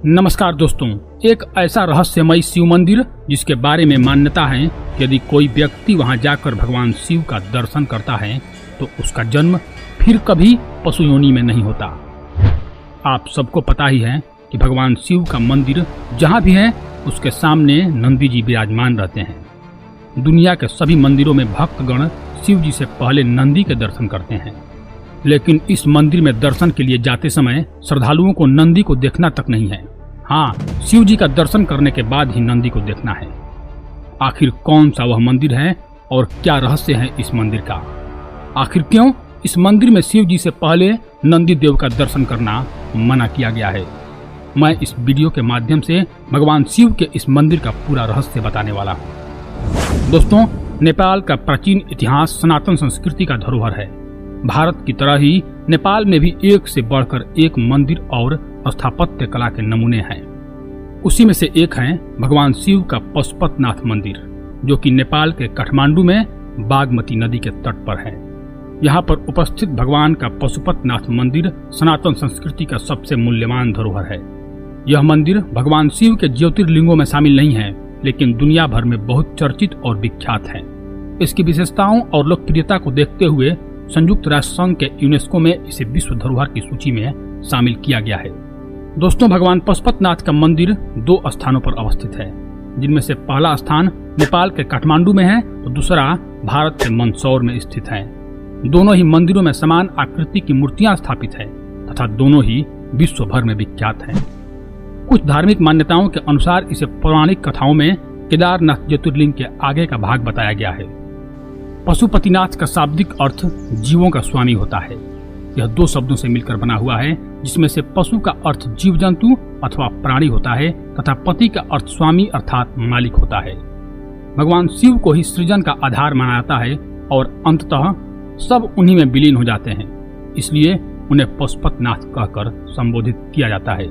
नमस्कार दोस्तों, एक ऐसा रहस्यमय शिव मंदिर जिसके बारे में मान्यता है कि यदि कोई व्यक्ति वहां जाकर भगवान शिव का दर्शन करता है तो उसका जन्म फिर कभी पशु योनि में नहीं होता। आप सबको पता ही है कि भगवान शिव का मंदिर जहां भी है उसके सामने नंदी जी विराजमान रहते हैं। दुनिया के सभी मंदिरों में भक्तगण शिव जी से पहले नंदी के दर्शन करते हैं, लेकिन इस मंदिर में दर्शन के लिए जाते समय श्रद्धालुओं को नंदी को देखना तक नहीं है। हाँ, शिव जी का दर्शन करने के बाद ही नंदी को देखना है। आखिर कौन सा वह मंदिर है और क्या रहस्य है इस मंदिर का? आखिर क्यों इस मंदिर में शिव जी से पहले नंदी देव का दर्शन करना मना किया गया है? मैं इस वीडियो के माध्यम से भगवान शिव के इस मंदिर का पूरा रहस्य बताने वाला हूँ। दोस्तों, नेपाल का प्राचीन इतिहास सनातन संस्कृति का धरोहर है। भारत की तरह ही नेपाल में भी एक से बढ़कर एक मंदिर और स्थापत्य कला के नमूने हैं। उसी में से एक है भगवान शिव का पशुपतिनाथ मंदिर, जो कि नेपाल के काठमांडू में बागमती नदी के तट पर है। यहाँ पर उपस्थित भगवान का पशुपतिनाथ मंदिर सनातन संस्कृति का सबसे मूल्यवान धरोहर है। यह मंदिर भगवान शिव के ज्योतिर्लिंगों में शामिल नहीं है, लेकिन दुनिया भर में बहुत चर्चित और विख्यात है। इसकी विशेषताओं और लोकप्रियता को देखते हुए संयुक्त राष्ट्र संघ के यूनेस्को में इसे विश्व धरोहर की सूची में शामिल किया गया है। दोस्तों, भगवान पशुपतिनाथ का मंदिर 2 स्थानों पर अवस्थित है, जिनमें से पहला स्थान नेपाल के काठमांडू में है तो दूसरा भारत के मंदसौर में स्थित है। दोनों ही मंदिरों में समान आकृति की मूर्तियां स्थापित है तथा दोनों ही विश्व भर में विख्यात हैं। कुछ धार्मिक मान्यताओं के अनुसार इसे पौराणिक कथाओं में केदारनाथ ज्योतिर्लिंग के आगे का भाग बताया गया है। पशुपतिनाथ का शाब्दिक अर्थ जीवों का स्वामी होता है। यह 2 शब्दों से मिलकर बना हुआ है, जिसमें से पशु का अर्थ जीव जंतु अथवा प्राणी होता है तथा पति का अर्थ स्वामी अर्थात मालिक होता है। भगवान शिव को ही सृजन का आधार माना जाता है और अंततः सब उन्हीं में विलीन हो जाते हैं, इसलिए उन्हें पशुपतिनाथ कहकर संबोधित किया जाता है।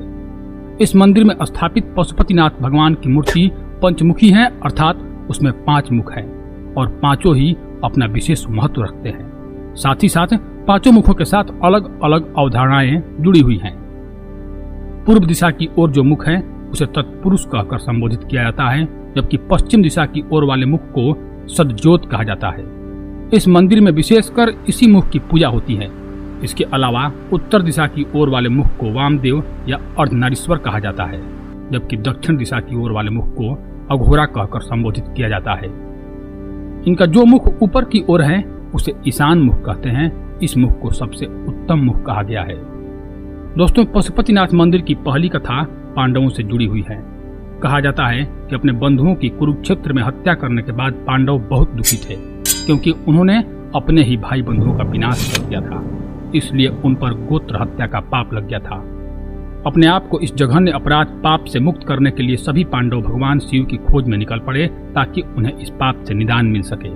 इस मंदिर में स्थापित पशुपतिनाथ भगवान की मूर्ति पंचमुखी है, अर्थात उसमें 5 मुख हैं और 5 ही अपना विशेष महत्व रखते हैं। साथ ही साथ 5 मुखों के साथ अलग अलग अवधारणाएं जुड़ी हुई हैं। पूर्व दिशा की ओर जो मुख है उसे तत्पुरुष कहकर संबोधित किया जाता है, जबकि पश्चिम दिशा की ओर वाले मुख को सदज्योत कहा जाता है। इस मंदिर में विशेषकर इसी मुख की पूजा होती है। इसके अलावा उत्तर दिशा की ओर वाले मुख को वामदेव या अर्धनारीश्वर कहा जाता है, जबकि दक्षिण दिशा की ओर वाले मुख को अघोरा कहकर संबोधित किया जाता है। इनका जो मुख ऊपर की ओर है उसे ईशान मुख कहते हैं। इस मुख को सबसे उत्तम मुख कहा गया है। दोस्तों, पशुपतिनाथ मंदिर की पहली कथा पांडवों से जुड़ी हुई है। कहा जाता है कि अपने बंधुओं की कुरुक्षेत्र में हत्या करने के बाद पांडव बहुत दुखी थे, क्योंकि उन्होंने अपने ही भाई बंधुओं का विनाश कर दिया था। इसलिए उन पर गोत्र हत्या का पाप लग गया था। अपने आप को इस जघन्य अपराध पाप से मुक्त करने के लिए सभी पांडव भगवान शिव की खोज में निकल पड़े, ताकि उन्हें इस पाप से निदान मिल सके।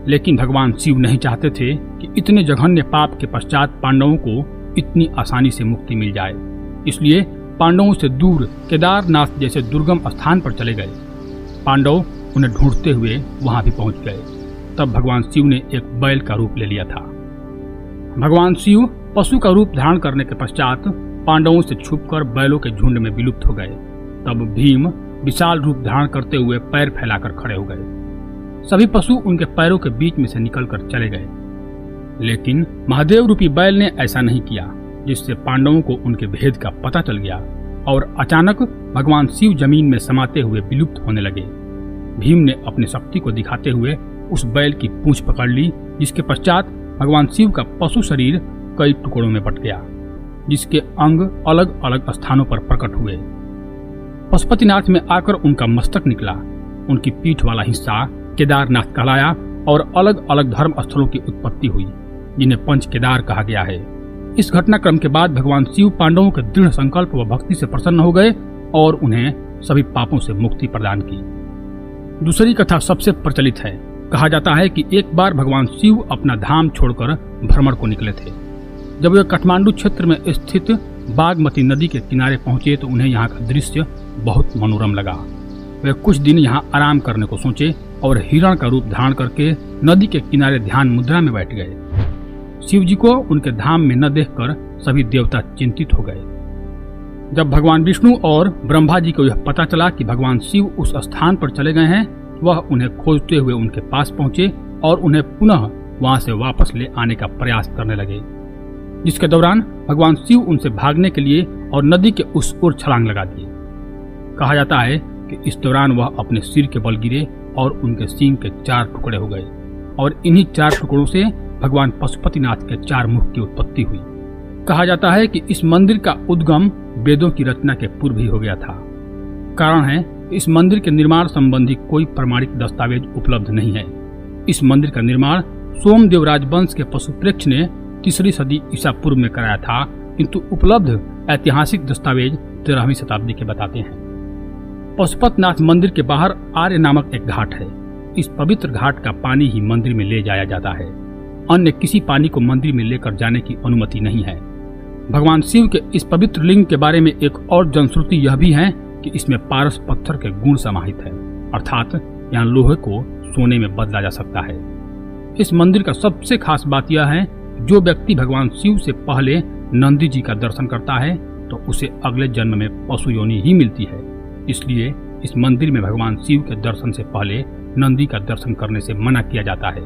लेकिन भगवान शिव नहीं चाहते थे कि इतने जघन्य पाप के पश्चात पांडवों को इतनी आसानी से मुक्ति मिल जाए। इसलिए पांडवों से दूर केदारनाथ जैसे दुर्गम स्थान पर चले गए। पांडव उन्हें ढूंढते हुए वहां भी पहुंच गए। तब भगवान शिव ने एक बैल का रूप ले लिया था। भगवान शिव पशु का रूप धारण करने के पश्चात पांडवों से छुपकर बैलों के झुंड में विलुप्त हो गए। तब भीम विशाल रूप धारण करते हुए पैर फैलाकर खड़े हो गए। सभी पशु उनके पैरों के बीच में से निकलकर चले गए, लेकिन महादेव रूपी बैल ने ऐसा नहीं किया, जिससे पांडवों को उनके भेद का पता चल गया और अचानक भगवान शिव जमीन में समाते हुए विलुप्त होने लगे। भीम ने अपनी शक्ति को दिखाते हुए उस बैल की पूंछ पकड़ ली, जिसके पश्चात भगवान शिव का पशु शरीर कई टुकड़ों में बट गया, जिसके अंग अलग अलग स्थानों पर प्रकट हुए। पशुपतिनाथ में आकर उनका मस्तक निकला। उनकी पीठ वाला हिस्सा केदारनाथ कहलाया और अलग अलग धर्म स्थलों की उत्पत्ति हुई, जिन्हें पंच केदार कहा गया है। इस घटनाक्रम के बाद भगवान शिव पांडवों के दृढ़ संकल्प व भक्ति से प्रसन्न हो गए और उन्हें सभी पापों से मुक्ति प्रदान की। दूसरी कथा सबसे प्रचलित है। कहा जाता है कि एक बार भगवान शिव अपना धाम छोड़कर भ्रमण को निकले थे। जब वे काठमांडू क्षेत्र में स्थित बागमती नदी के किनारे पहुंचे तो उन्हें यहाँ का दृश्य बहुत मनोरम लगा। वे कुछ दिन यहाँ आराम करने को सोचे और हिरण का रूप धारण करके नदी के किनारे ध्यान मुद्रा में बैठ गए। शिव जी को उनके धाम में न देखकर सभी देवता चिंतित हो गए। जब भगवान विष्णु और ब्रह्मा जी को यह पता चला कि भगवान शिव उस स्थान पर चले गए हैं, वह उन्हें खोजते हुए उनके पास पहुंचे और उन्हें पुनः वहां से वापस ले आने का प्रयास करने लगे, जिसके दौरान भगवान शिव उनसे भागने के लिए और नदी के उस ओर छलांग लगा दिए। कहा जाता है कि इस दौरान वह अपने सिर के बल गिरे और उनके सींग के 4 टुकड़े हो गए और इन्हीं 4 टुकड़ों से भगवान पशुपतिनाथ के 4 मुख की उत्पत्ति हुई। कहा जाता है कि इस मंदिर का उद्गम वेदों की रचना के पूर्व ही हो गया था। कारण है कि इस मंदिर के निर्माण संबंधी कोई प्रमाणिक दस्तावेज उपलब्ध नहीं है। इस मंदिर का निर्माण सोमदेव राजवंश के पशुप्रेक्ष ने 3री सदी ईसा पूर्व में कराया था, किंतु उपलब्ध ऐतिहासिक दस्तावेज 13वीं शताब्दी के बताते हैं। पशुपतिनाथ मंदिर के बाहर आर्य नामक एक घाट है। इस पवित्र घाट का पानी ही मंदिर में ले जाया जाता है। अन्य किसी पानी को मंदिर में लेकर जाने की अनुमति नहीं है। भगवान शिव के इस पवित्र लिंग के बारे में एक और जनश्रुति यह भी है कि इसमें पारस पत्थर के गुण समाहित है, अर्थात यहाँ लोहे को सोने में बदला जा सकता है। इस मंदिर का सबसे खास बात यह है, जो व्यक्ति भगवान शिव से पहले नंदी जी का दर्शन करता है तो उसे अगले जन्म में पशु योनि ही मिलती है। इसलिए इस मंदिर में भगवान शिव के दर्शन से पहले नंदी का दर्शन करने से मना किया जाता है।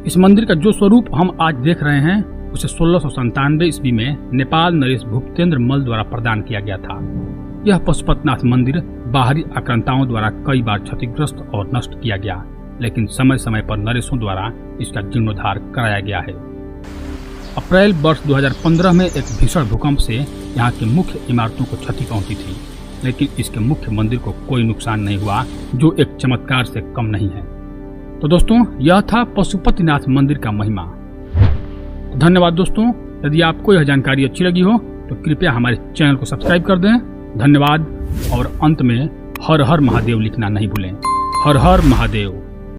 इस मंदिर का जो स्वरूप हम आज देख रहे हैं उसे 1697 ईस्वी में नेपाल नरेश भूपतेंद्र मल द्वारा प्रदान किया गया था। यह पशुपतिनाथ मंदिर बाहरी आक्रांताओं द्वारा कई बार क्षतिग्रस्त और नष्ट किया गया, लेकिन समय समय पर नरेशों द्वारा इसका जीर्णोद्धार कराया गया है। अप्रैल वर्ष 2015 में एक भीषण भूकंप से यहाँ की मुख्य इमारतों को क्षति पहुंची थी, लेकिन इसके मुख्य मंदिर को कोई नुकसान नहीं हुआ, जो एक चमत्कार से कम नहीं है। तो दोस्तों, यह था पशुपतिनाथ मंदिर का महिमा। धन्यवाद दोस्तों। यदि आपको यह जानकारी अच्छी लगी हो तो कृपया हमारे चैनल को सब्सक्राइब कर दें। धन्यवाद। और अंत में हर हर महादेव लिखना नहीं भूलें। हर हर महादेव।